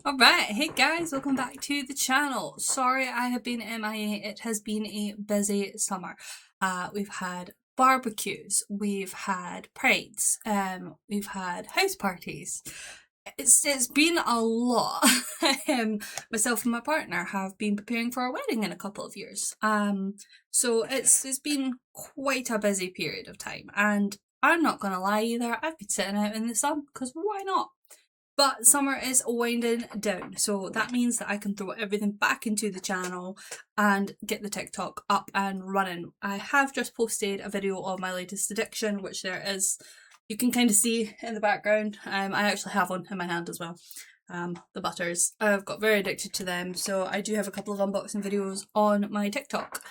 Alright, hey guys, welcome back to the channel. Sorry I have been MIA, it has been a busy summer. We've had barbecues, we've had prides, we've had house parties. It's been a lot. Myself and my partner have been preparing for our wedding in a couple of years. So it's been quite a busy period of time, and I'm not gonna lie either, I've been sitting out in the sun, because why not? But summer is winding down, so that means that I can throw everything back into the channel and get the TikTok up and running. I have just posted a video of my latest addiction, which there is, you can kind of see in the background. I actually have one in my hand as well. The butters. I've got very addicted to them, so I do have a couple of unboxing videos on my TikTok.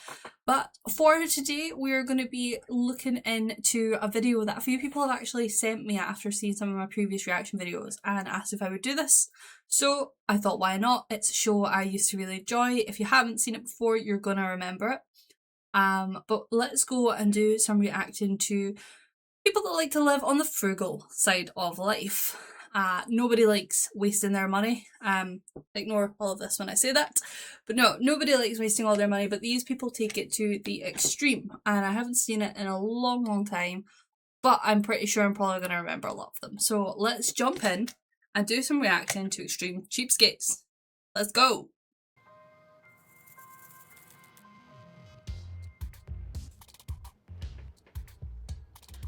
But for today, we're going to be looking into a video that a few people have actually sent me after seeing some of my previous reaction videos and asked if I would do this. So I thought, why not? It's a show I used to really enjoy. If you haven't seen it before, you're going to remember it. But let's go and do some reacting to people that like to live on the frugal side of life. Nobody likes wasting their money. Ignore all of this when I say that. But no, nobody likes wasting all their money, but these people take it to the extreme. And I haven't seen it in a long time, but I'm pretty sure I'm probably going to remember a lot of them. So let's jump in and do some reaction to extreme cheapskates. Let's go.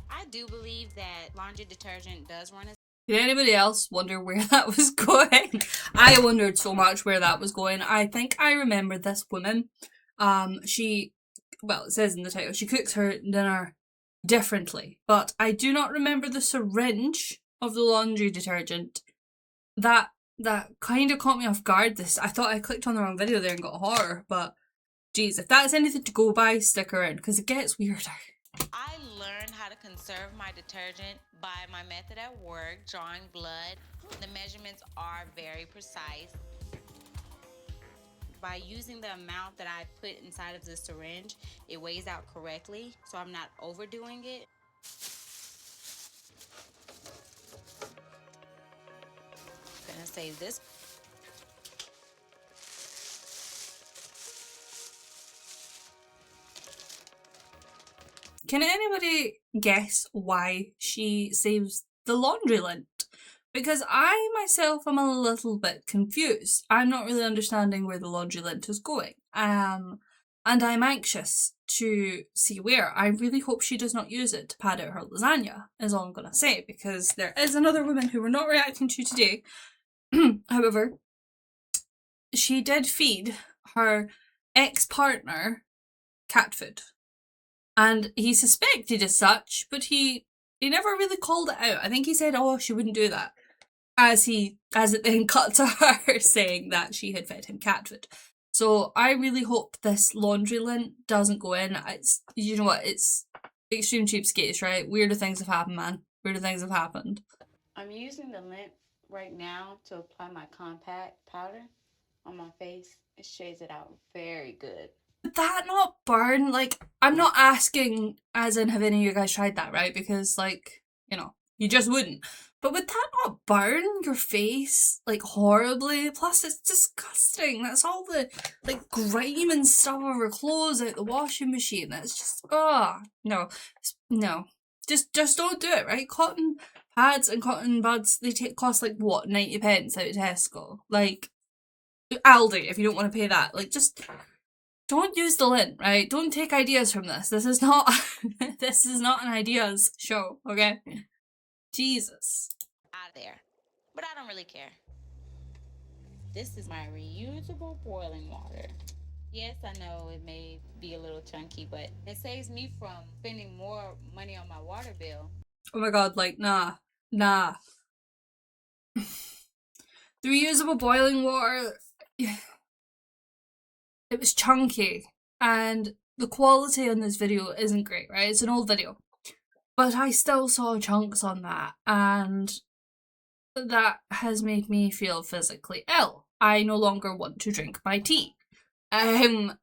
I do believe that laundry detergent does run as. Did anybody else wonder where that was going? I wondered so much where that was going. I think I remember this woman. Well, it says in the title, she cooks her dinner differently, but I do not remember the syringe of the laundry detergent. That kind of caught me off guard. I thought I clicked on the wrong video there and got horror, but geez, if that's anything to go by, stick around because it gets weirder. I learned how to conserve my detergent by my method at work, drawing blood. The measurements are very precise. By using the amount that I put inside of the syringe, it weighs out correctly, so I'm not overdoing it. I'm gonna save this. Can anybody guess why she saves the laundry lint? Because I myself am a little bit confused. I'm not really understanding where the laundry lint is going. And I'm anxious to see where. I really hope she does not use it to pad out her lasagna, is all I'm gonna say, because there is another woman who we're not reacting to today. However, she did feed her ex-partner cat food. And he suspected as such, but he never really called it out. I think he said, oh, she wouldn't do that. As it then cut to her saying that she had fed him cat food. So I really hope this laundry lint doesn't go in. It's, you know what, it's extreme cheapskates, right? Weirder things have happened, man. Weirder things have happened. I'm using the lint right now to apply my compact powder on my face. It shades it out very good. Would that not burn? Like, I'm not asking as in have any of you guys tried that, right? Because, like, you know, you just wouldn't. But would that not burn your face, like, horribly? Plus, it's disgusting. That's all the, like, grime and stuff of her clothes out the washing machine. That's just, oh, no. No. Just don't do it, right? Cotton pads and cotton buds, they cost, like, what, 90 pence out of Tesco? Like, Aldi, if you don't want to pay that. Like, just don't use the lint, right? Don't take ideas from this. This is not this is not an ideas show, okay? Jesus. Out of there. But I don't really care. This is my reusable boiling water. Yes, I know it may be a little chunky, but it saves me from spending more money on my water bill. Oh my god, like, nah. The reusable boiling water, it was chunky, and the quality on this video isn't great, right? It's an old video. But I still saw chunks on that, and that has made me feel physically ill. I no longer want to drink my tea.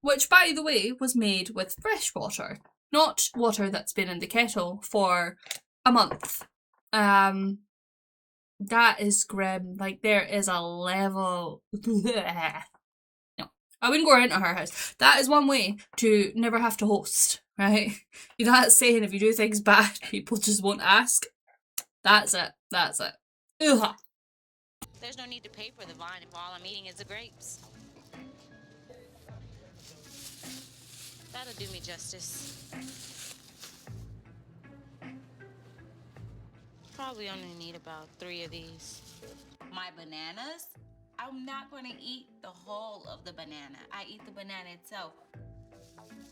Which, by the way, was made with fresh water, not water that's been in the kettle for a month. That is grim. Like, there is a level. No, I wouldn't go into her house. That is one way to never have to host, right? You know that saying, if you do things bad, people just won't ask. That's it. That's it. Ugh. There's no need to pay for the vine if all I'm eating is the grapes. That'll do me justice. Probably only need about 3 of these. My bananas? I'm not going to eat the whole of the banana. I eat the banana itself.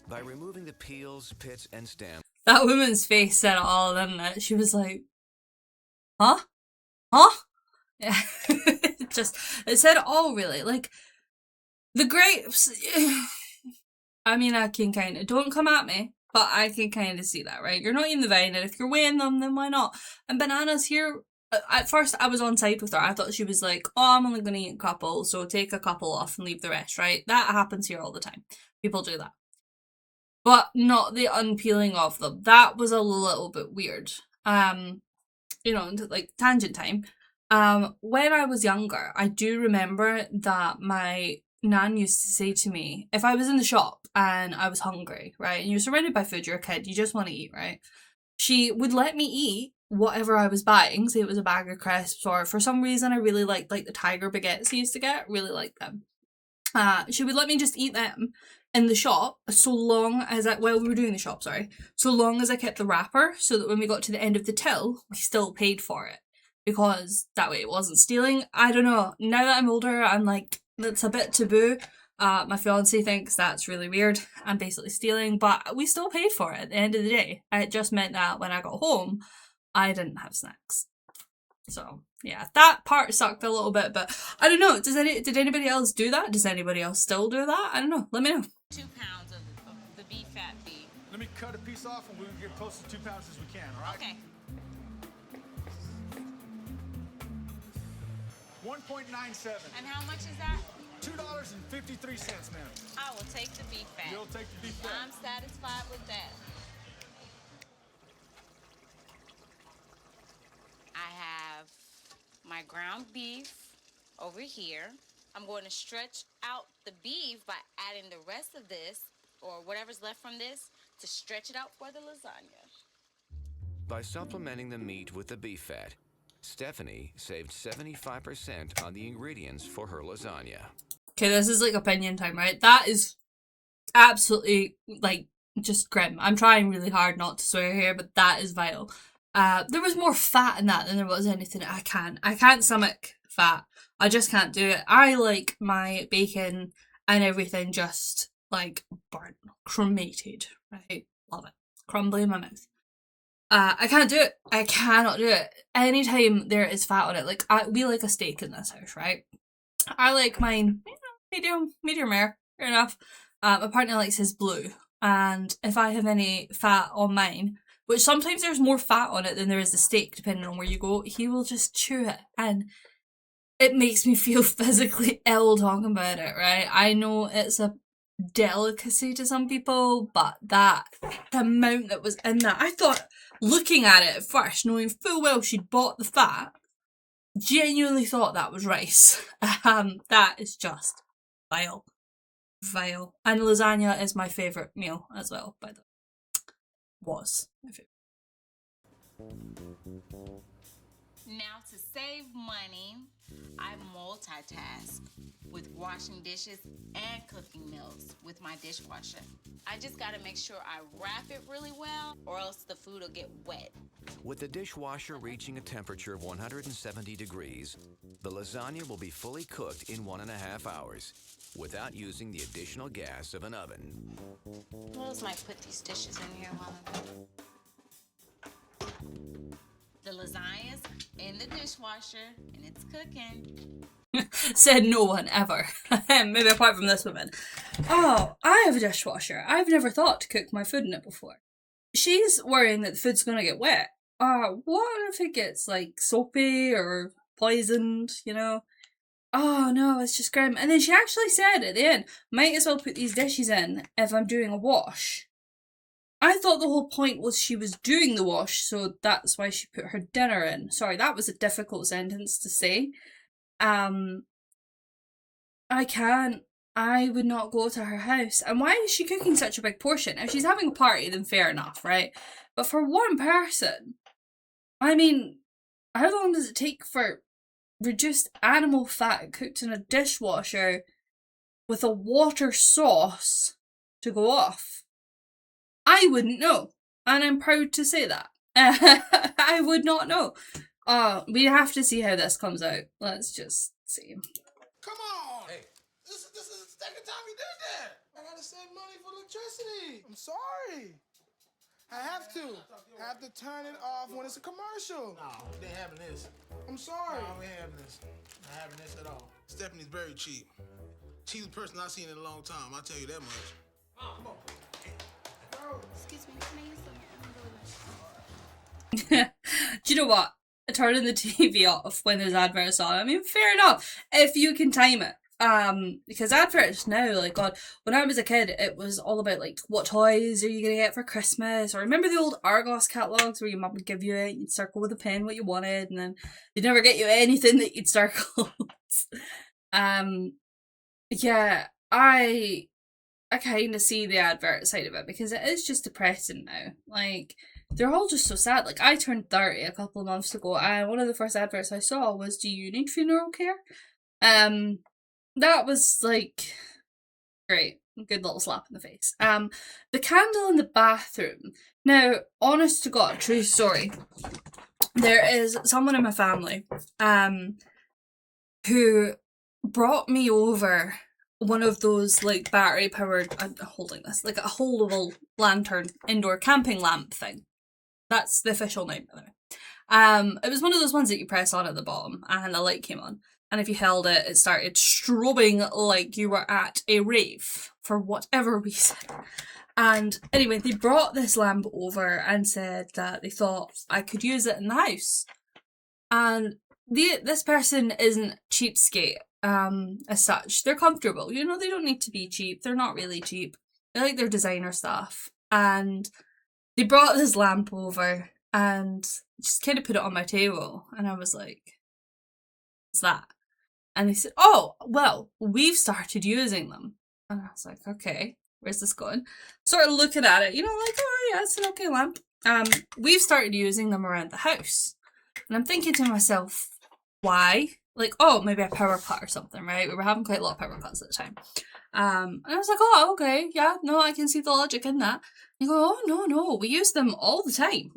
By removing the peels, pits, and stems. That woman's face said it all, didn't it? She was like, huh? Huh? Yeah. It said it all, really. Like, the grapes, I mean, I can kind of, don't come at me, but I can kind of see that, right? You're not eating the vine, and if you're weighing them, then why not? And bananas here, at first I was on side with her. I thought she was like, oh, I'm only going to eat a couple, so take a couple off and leave the rest, right? That happens here all the time. People do that. But not the unpeeling of them. That was a little bit weird. You know, like, tangent time. When I was younger, I do remember that my Nan used to say to me, if I was in the shop and I was hungry, right, and you're surrounded by food, you're a kid, you just want to eat, right, she would let me eat whatever I was buying, say it was a bag of crisps, or for some reason I really liked, like, the tiger baguettes I used to get, really liked them. She would let me just eat them in the shop, so long as we were doing the shop, sorry, so long as I kept the wrapper, so that when we got to the end of the till, we still paid for it. Because that way it wasn't stealing. I don't know. Now that I'm older, I'm like, that's a bit taboo. My fiance thinks that's really weird. I'm basically stealing, but we still paid for it at the end of the day. It just meant that when I got home, I didn't have snacks. So yeah, that part sucked a little bit, but I don't know. Did anybody else do that? Does anybody else still do that? I don't know. Let me know. 2 pounds of the beef fat beef. Let me cut a piece off and we'll get close to 2 pounds as we can, all right? Okay. 1.97. And how much is that? $2.53, ma'am. I will take the beef fat. You'll take the beef fat. I'm satisfied with that. I have my ground beef over here. I'm going to stretch out the beef by adding the rest of this, or whatever's left from this, to stretch it out for the lasagna. By supplementing the meat with the beef fat, Stephanie saved 75% on the ingredients for her lasagna. Okay, this is like opinion time, right? That is absolutely, like, just grim. I'm trying really hard not to swear here, but that is vile. There was more fat in that than there was anything. I can't stomach fat. I just can't do it. I like my bacon and everything just, like, burnt, cremated, right? Love it. Crumbly in my mouth. I can't do it. I cannot do it. Anytime there is fat on it, like, we like a steak in this house, right? I like mine, medium rare, fair enough. My partner likes his blue, and if I have any fat on mine, which sometimes there's more fat on it than there is the steak, depending on where you go, he will just chew it, and it makes me feel physically ill talking about it, right? I know it's a delicacy to some people, but the amount that was in that, I thought, looking at it at first, knowing full well she'd bought the fat, genuinely thought that was rice. That is just vile. Vile. And lasagna is my favourite meal as well, by the way. Was my favourite. Now, to save money, I multitask with washing dishes and cooking meals with my dishwasher. I just gotta make sure I wrap it really well, or else the food will get wet. With the dishwasher reaching a temperature of 170 degrees, the lasagna will be fully cooked in 1.5 hours without using the additional gas of an oven. Who else might put these dishes in here while I'm cooking? The lasagna's in the dishwasher and it's cooking. Said no one ever. Maybe apart from this woman. Oh, I have a dishwasher. I've never thought to cook my food in it before. She's worrying that the food's gonna get wet. What if it gets, like, soapy or poisoned, you know? Oh no, it's just grim. And then she actually said at the end, might as well put these dishes in if I'm doing a wash. I thought the whole point was she was doing the wash, so that's why she put her dinner in. Sorry, that was a difficult sentence to say. I can't. I would not go to her house. And why is she cooking such a big portion? If she's having a party, then fair enough, right? But for one person, I mean, how long does it take for reduced animal fat cooked in a dishwasher with a water sauce to go off? I wouldn't know. And I'm proud to say that. I would not know. We have to see how this comes out. Let's just see. Come on! Hey. This is the second time you did that! I gotta save money for electricity! I'm sorry! I have to. I have to turn it off when it's a commercial. No, we ain't having this. I'm sorry. No, we ain't having this. Not having this at all. Stephanie's very cheap. Cheapest person I've seen in a long time, I'll tell you that much. Oh, come on. Excuse me, can I use Do you know what? Turning the TV off when there's adverts on. I mean, fair enough if you can time it. Because adverts now, like, God, when I was a kid, it was all about, like, what toys are you gonna get for Christmas? Or remember the old Argos catalogues where your mum would give you it, you'd circle with a pen what you wanted, and then they'd never get you anything that you'd circle. Yeah, I kind of see the advert side of it because it is just depressing now. Like, they're all just so sad. Like, I turned 30 a couple of months ago, and one of the first adverts I saw was, do you need funeral care? That was, like, great. Good little slap in the face. The candle in the bathroom. Now, honest to God, true story. There is someone in my family, who brought me over one of those, like, battery powered, I'm holding this, like a holdable lantern indoor camping lamp thing. That's the official name, by the way. It was one of those ones that you press on at the bottom and a light came on. And if you held it, it started strobing like you were at a rave for whatever reason. And anyway, they brought this lamp over and said that they thought I could use it in the house. And this person isn't cheapskate, as such. They're comfortable. You know, they don't need to be cheap. They're not really cheap. They like their designer stuff. And they brought this lamp over and just kind of put it on my table. And I was like, what's that? And they said, oh, well, we've started using them. And I was like, okay, where's this going? Sort of looking at it, you know, like, oh yeah, it's an okay lamp. We've started using them around the house. And I'm thinking to myself, why? Like, oh, maybe a power cut or something, right? We were having quite a lot of power cuts at the time. And I was like, oh, okay, yeah, no, I can see the logic in that. And you go, oh, no, we use them all the time.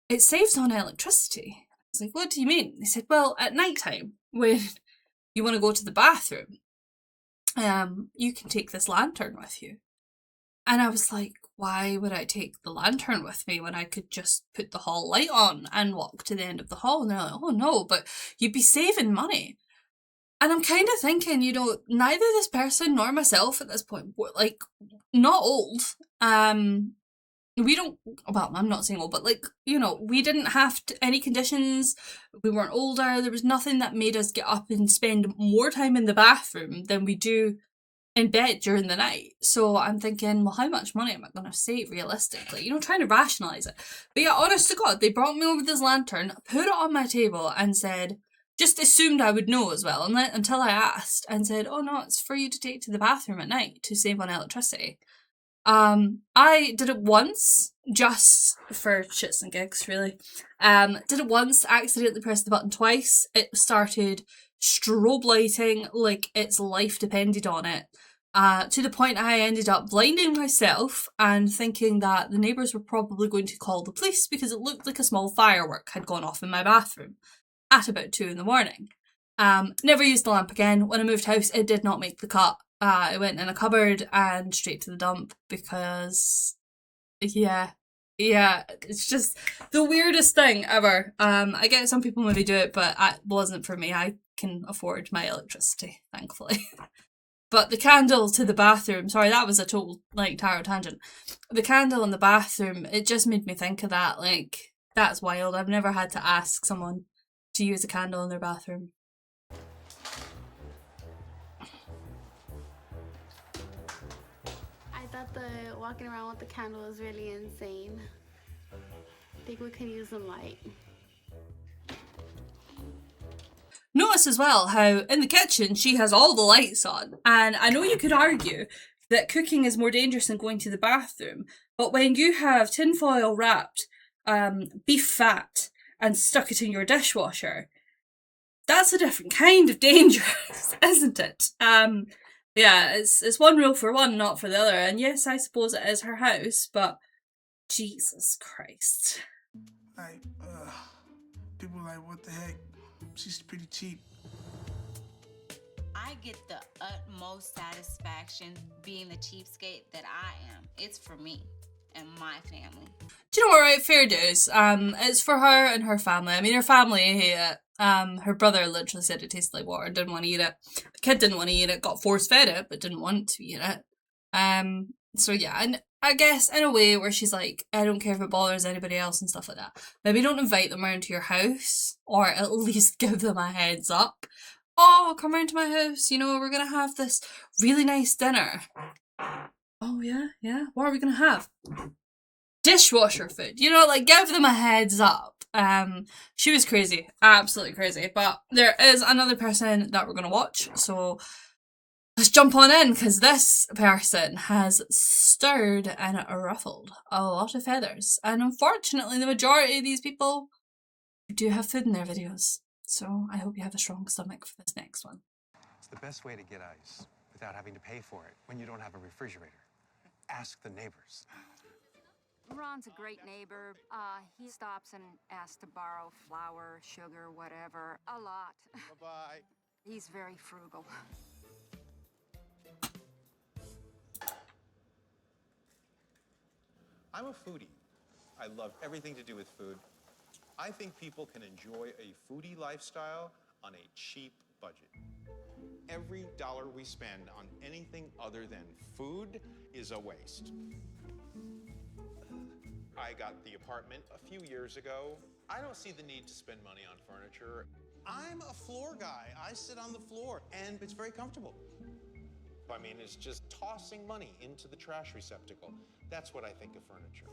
It saves on electricity. I was like, what do you mean? They said, well, at night time, when you want to go to the bathroom, you can take this lantern with you. And I was like, why would I take the lantern with me when I could just put the hall light on and walk to the end of the hall? And they're like, oh no, but you'd be saving money. And I'm kind of thinking, you know, neither this person nor myself at this point, like, not old. We don't, well, I'm not saying old, but, like, you know, we didn't have any conditions, we weren't older, there was nothing that made us get up and spend more time in the bathroom than we do in bed during the night. So I'm thinking, well, how much money am I going to save realistically? You know, trying to rationalise it. But yeah, honest to God, they brought me over this lantern, put it on my table and said, just assumed I would know as well, until I asked, and said, oh no, it's for you to take to the bathroom at night to save on electricity. I did it once, just for shits and gigs, really. Did it once, accidentally pressed the button twice. It started strobe lighting like its life depended on it. To the point I ended up blinding myself and thinking that the neighbours were probably going to call the police because it looked like a small firework had gone off in my bathroom at about 2 a.m. Never used the lamp again. When I moved house, it did not make the cut. It went in a cupboard and straight to the dump because, yeah, it's just the weirdest thing ever. I get some people maybe do it, but it wasn't for me. I can afford my electricity, thankfully. But the candle to the bathroom, sorry, that was a total, like, tarot tangent. The candle in the bathroom, it just made me think of that, like, that's wild. I've never had to ask someone to use a candle in their bathroom. I thought that the walking around with the candle is really insane. I think we can use some light. Notice as well how in the kitchen she has all the lights on, and I know you could argue that cooking is more dangerous than going to the bathroom, but when you have tinfoil wrapped beef fat and stuck it in your dishwasher, that's a different kind of dangerous, isn't it? Yeah, it's one rule for one, not for the other, and yes, I suppose it is her house, but Jesus Christ. Like, people are like, what the heck? She's pretty cheap. I get the utmost satisfaction being the cheapskate that I am. It's for me and my family. Do you know what, right? Fair dues. It's for her and her family. I mean, her family hate it. Her brother literally said it tasted like water, didn't want to eat it. The kid didn't want to eat it, got force fed it, but didn't want to eat it. So yeah, and I guess in a way where she's like, I don't care if it bothers anybody else and stuff like that. Maybe don't invite them around to your house, or at least give them a heads up. Oh, come round to my house, you know, we're gonna have this really nice dinner. Oh yeah, what are we gonna have? Dishwasher food, you know, like give them a heads up. She was crazy, absolutely crazy, but there is another person that we're gonna watch, so let's jump on in, because this person has stirred and ruffled a lot of feathers, and unfortunately the majority of these people do have food in their videos, so I hope you have a strong stomach for this next one. It's the best way to get ice without having to pay for it when you don't have a refrigerator. Ask the neighbors. Ron's a great neighbor. He stops and asks to borrow flour, sugar, whatever, a lot. Bye-bye. He's very frugal. I'm a foodie. I love everything to do with food. I think people can enjoy a foodie lifestyle on a cheap budget. Every dollar we spend on anything other than food is a waste. I got the apartment a few years ago. I don't see the need to spend money on furniture. I'm a floor guy. I sit on the floor, and it's very comfortable. I mean, it's just tossing money into the trash receptacle. That's what I think of furniture.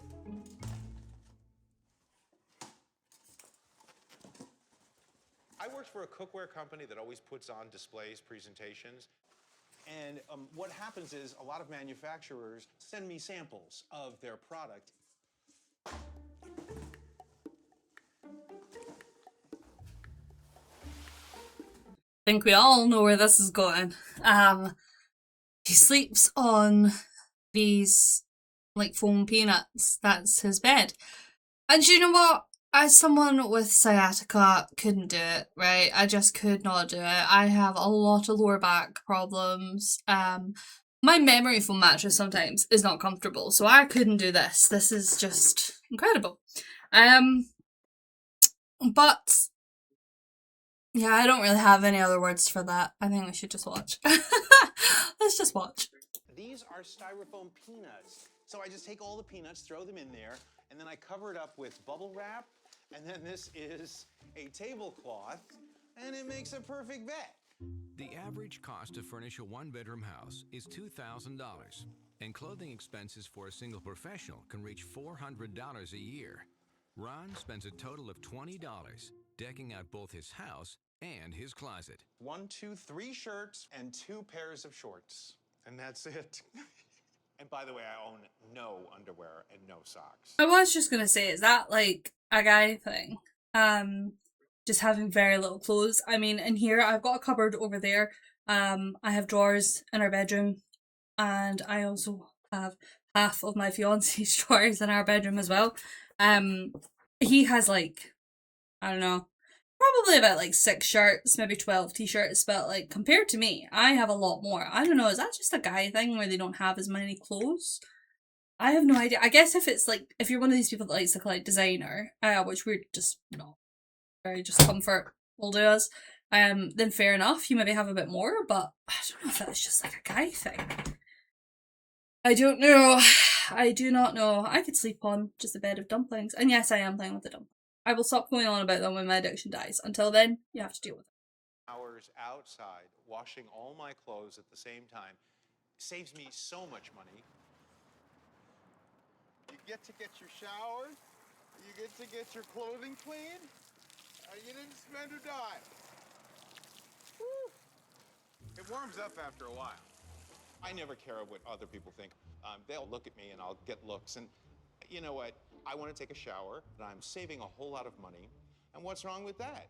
I worked for a cookware company that always puts on displays, presentations. And what happens is a lot of manufacturers send me samples of their product. I think we all know where this is going. He sleeps on these like foam peanuts. That's his bed. And you know what? As someone with sciatica, couldn't do it, right? I just could not do it. I have a lot of lower back problems. My memory foam mattress sometimes is not comfortable, so I couldn't do this. This is just incredible. But yeah, I don't really have any other words for that. I think we should just watch. Let's just watch. These are styrofoam peanuts. So I just take all the peanuts, throw them in there, and then I cover it up with bubble wrap, and then this is a tablecloth, and it makes a perfect bed. The average cost to furnish a one-bedroom house is $2,000, and clothing expenses for a single professional can reach $400 a year. Ron spends a total of $20 decking out both his house and his closet. 1, 2, 3 shirts and 2 pairs of shorts, and that's it. And by the way, I own no underwear and no socks. I was just gonna say, is that like a guy thing? Just having very little clothes. I mean, in here I've got a cupboard over there. I have drawers in our bedroom, and I also have half of my fiance's drawers in our bedroom as well. He has like, I don't know, probably about like 6 shirts, maybe 12 t-shirts, but like compared to me, I have a lot more. I don't know, is that just a guy thing where they don't have as many clothes? I have no idea. I guess if it's like, if you're one of these people that likes to collect designer, which we're just not, very just comfort will do us, then fair enough, you maybe have a bit more, but I don't know if that's just like a guy thing. I don't know. I do not know. I could sleep on just a bed of dumplings. And yes, I am playing with the dumplings. I will stop going on about them when my addiction dies. Until then, you have to deal with it. Hours outside, washing all my clothes at the same time, saves me so much money. You get to get your showered. You get to get your clothing clean. You didn't spend a dime. Woo. It warms up after a while. I never care what other people think. They'll look at me and I'll get looks. And you know what? I want to take a shower, and I'm saving a whole lot of money. And what's wrong with that?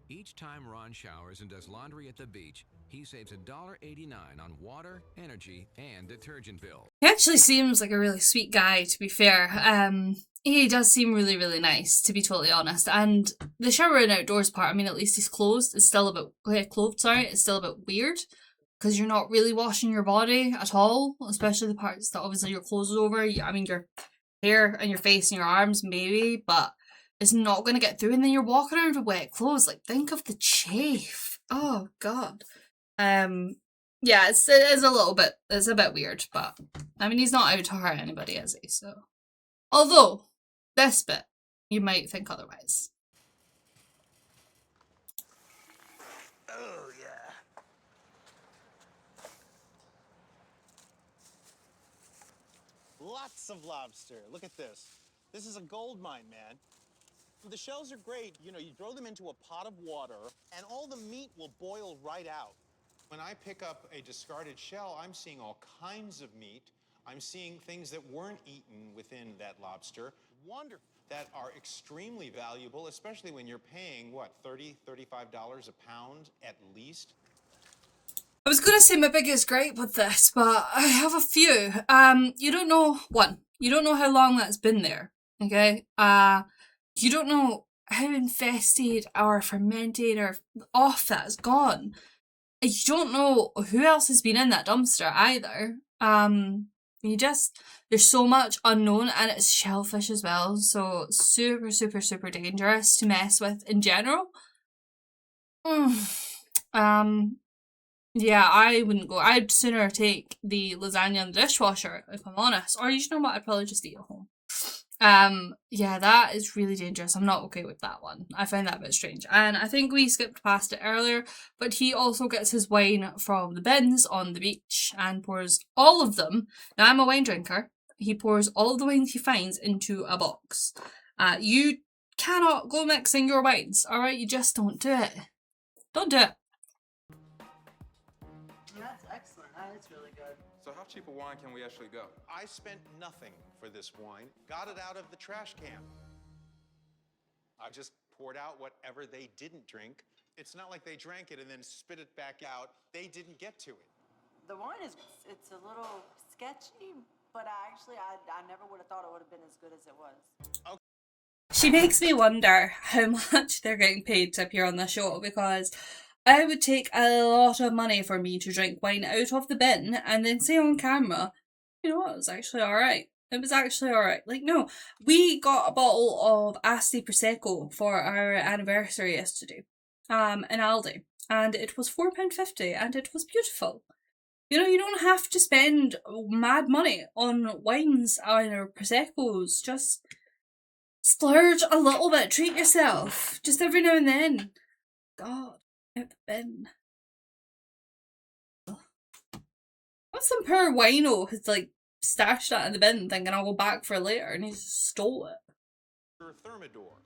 Each time Ron showers and does laundry at the beach, he saves $1.89 on water, energy, and detergent bills. He actually seems like a really sweet guy, to be fair. He does seem really, really nice, to be totally honest. And the shower and outdoors part, I mean, at least he's clothed. It's still a bit clothed, sorry. It's still a bit weird because you're not really washing your body at all, especially the parts that obviously your clothes is over. I mean, your hair and your face and your arms, maybe, but it's not going to get through. And then you're walking around with wet clothes. Like, think of the chafe. Oh, God. Yeah, it's a bit weird, but I mean, he's not out to hurt anybody, is he? So, although this bit, you might think otherwise. Oh, yeah. Lots of lobster. Look at this. This is a gold mine, man. The shells are great. You know, you throw them into a pot of water, and all the meat will boil right out. When I pick up a discarded shell, I'm seeing all kinds of meat. I'm seeing things that weren't eaten within that lobster. Wonderful. That are extremely valuable, especially when you're paying, what, $30, $35 a pound at least? I was going to say my biggest gripe with this, but I have a few. You don't know how long that's been there, okay? You don't know how infested or fermented or off that's gone. You don't know who else has been in that dumpster either. There's so much unknown, and it's shellfish as well, so super, super, super dangerous to mess with in general. Yeah, I wouldn't go. I'd sooner take the lasagna in the dishwasher, if I'm honest. Or you know what, I'd probably just eat at home. Yeah, that is really dangerous. I'm not okay with that one. I find that a bit strange. And I think we skipped past it earlier, but he also gets his wine from the bins on the beach and pours all of them. Now, I'm a wine drinker. He pours all of the wines he finds into a box. You cannot go mixing your wines, alright? You just don't do it. Don't do it. That's excellent. That is really good. So how cheap a wine can we actually go? I spent nothing for this wine. Got it out of the trash can. I just poured out whatever they didn't drink. It's not like they drank it and then spit it back out. They didn't get to it. The wine it's a little sketchy, but I never would have thought it would have been as good as it was. Okay. She makes me wonder how much they're getting paid to appear on the show, because I would take a lot of money for me to drink wine out of the bin and then say on camera, you know what, it was actually alright. It was actually alright. Like, no, we got a bottle of Asti Prosecco for our anniversary yesterday, in Aldi, and it was £4.50, and it was beautiful. You know, you don't have to spend mad money on wines or Proseccos. Just splurge a little bit, treat yourself, just every now and then. God, out the bin. What's some poor wino who's like stashed that in the bin thinking I'll go back for later, and he just stole it. Thermidor.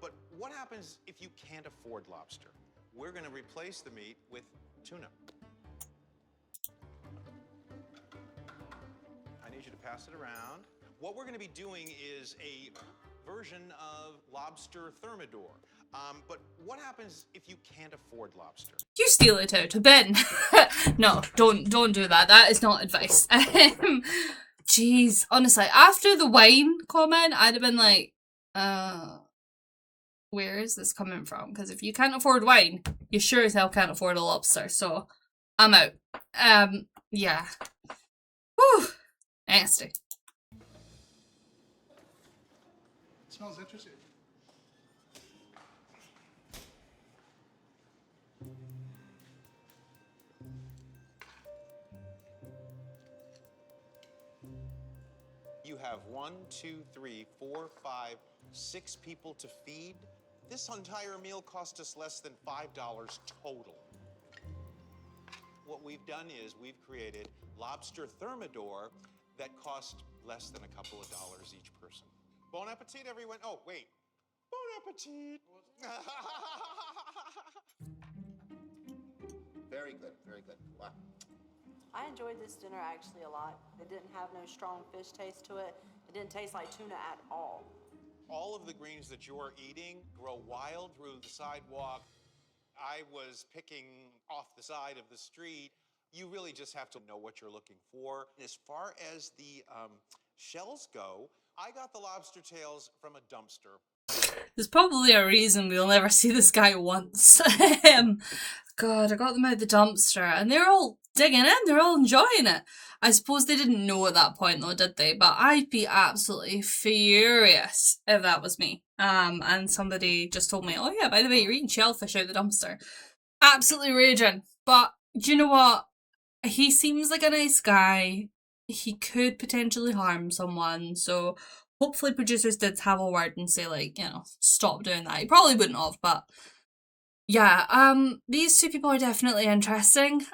But what happens if you can't afford lobster? We're going to replace the meat with tuna. I need you to pass it around. What we're going to be doing is a version of lobster thermidor. But what happens if you can't afford lobster? You steal it out of bin. No, don't do that. That is not advice. Jeez, honestly, after the wine comment, I'd have been like, where is this coming from? Because if you can't afford wine, you sure as hell can't afford a lobster. So, I'm out. Yeah. Whew. Nasty. It smells interesting. You have 1, 2, 3, 4, 5, 6 people to feed. This entire meal cost us less than $5 total. What we've done is we've created lobster thermidor that cost less than a couple of dollars each person. Bon appetit, everyone. Oh, wait. Bon appetit. Very good, very good. Wow. I enjoyed this dinner actually a lot. It didn't have no strong fish taste to it. It didn't taste like tuna at all. All of the greens that you're eating grow wild through the sidewalk. I was picking off the side of the street. You really just have to know what you're looking for. As far as the shells go, I got the lobster tails from a dumpster. There's probably a reason we'll never see this guy once. God, I got them out the dumpster and they're all digging in, they're all enjoying it. I suppose they didn't know at that point though, did they? But I'd be absolutely furious if that was me. And somebody just told me, oh yeah, by the way, you're eating shellfish out the dumpster. Absolutely raging. But do you know what? He seems like a nice guy. He could potentially harm someone, so hopefully producers did have a word and say, like, you know, stop doing that. He probably wouldn't have, but yeah, these two people are definitely interesting.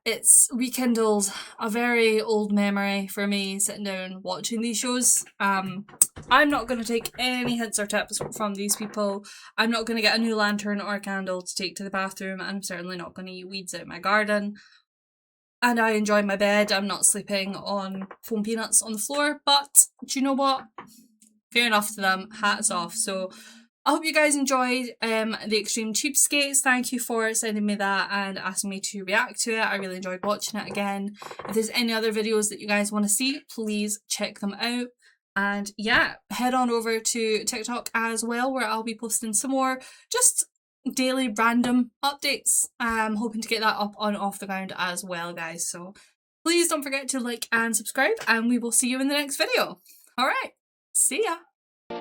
It's rekindled a very old memory for me sitting down watching these shows. I'm not going to take any hints or tips from these people. I'm not going to get a new lantern or a candle to take to the bathroom, and I'm certainly not going to eat weeds out my garden. And I enjoy my bed. I'm not sleeping on foam peanuts on the floor, but do you know what? Fair enough to them. Hats off. So I hope you guys enjoyed the Extreme Cheapskates. Thank you for sending me that and asking me to react to it. I really enjoyed watching it again. If there's any other videos that you guys want to see, please check them out. And yeah, head on over to TikTok as well, where I'll be posting some more just daily random updates. I'm hoping to get that up on Off the Ground as well, guys. So please don't forget to like and subscribe, and we will see you in the next video. Alright, see ya!